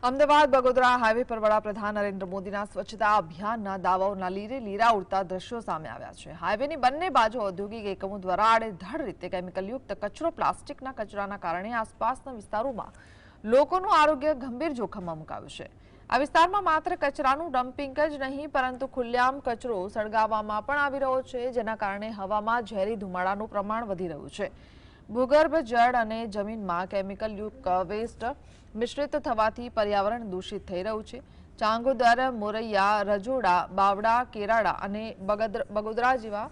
Ahmedabad Bagodara highway પર વડાપ્રધાન નરેન્દ્ર મોદીના સ્વચ્છતા અભિયાનના દાવાઓના લીરે લીરા ઉડતા દ્રશ્યો સામે આવ્યા છે। હાઈવેની બંને બાજુ ઔદ્યોગિક એકમો દ્વારા આડેધડ રીતે કેમિકલયુક્ત કચરો, પ્લાસ્ટિકના કચરાના કારણે આસપાસના વિસ્તારોમાં લોકોનું આરોગ્ય ગંભીર જોખમમાં મુકાયું છે। આ વિસ્તારમાં માત્ર કચરાનું ડમ્પિંગ જ નહીં પરંતુ ખુલ્લેઆમ કચરો સળગાવવામાં પણ આવી રહ્યો છે, જેના કારણે હવામાં ઝેરી ધુમાડાનું પ્રમાણ વધી રહ્યું છે। ભૂગર્ભ જળ અને જમીનમાં કેમિકલયુક્ત વેસ્ટ મિશ્રિત થવાથી પર્યાવરણ દૂષિત થઈ રહ્યું છે। ચાંગોદર, મોરૈયા, રજોડા, બાવડા, કેરાડા અને બગોદરા જેવા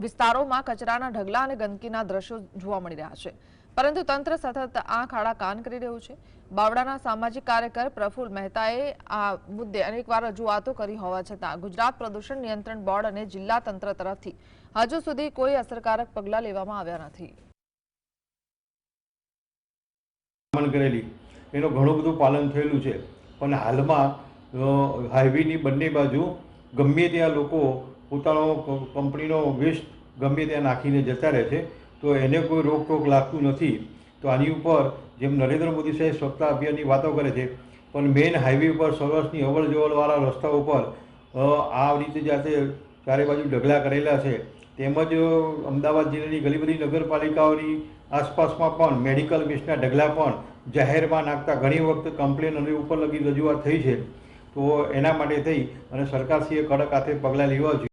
વિસ્તારોમાં કચરાના ઢગલા અને ગંદકીના દ્રશ્યો જોવા મળી રહ્યા છે, પરંતુ તંત્ર સતત આંખ આડા કાન કરી રહ્યું છે। બાવડાના સામાજિક કાર્યકર પ્રફુલ્લ મહેતાએ આ મુદ્દે અનેકવાર રજૂઆતો કરી હોવા છતાં ગુજરાત પ્રદૂષણ નિયંત્રણ બોર્ડ અને જિલ્લા તંત્ર તરફથી હજુ સુધી કોઈ અસરકારક પગલાં લેવામાં આવ્યા નથી। કરેલી એનું ઘણું બધું પાલન થયેલું છે, પણ હાલમાં હાઈવેની બંને બાજુ ગમે ત્યાં લોકો પોતાનો કંપનીનો વેસ્ટ ગમે ત્યાં નાખીને જતા રહે છે, તો એને કોઈ રોકટોક લાગતું નથી। તો આની ઉપર જેમ નરેન્દ્ર મોદી સાહેબ સ્વચ્છતા અભિયાનની વાતો કરે છે, પણ મેઇન હાઈવે ઉપર સૌરાષ્ટ્રની અવર જવરવાળા રસ્તાઓ પર આ રીતે જાતે ચારે બાજુ ઢગલા કરેલા છે। તેમજ અમદાવાદ જિલ્લાની ઘણી બધી નગરપાલિકાઓની આસપાસમાં પણ મેડિકલ વેસ્ટના ઢગલા પણ જાહેરમાં નાખતા ઘણી વખત કમ્પ્લેન અને ઉપર લગી રજૂઆત થઈ છે। તો એના માટે થઈ અને સરકારશ્રીએ કડક હાથે પગલાં લેવા જોઈએ।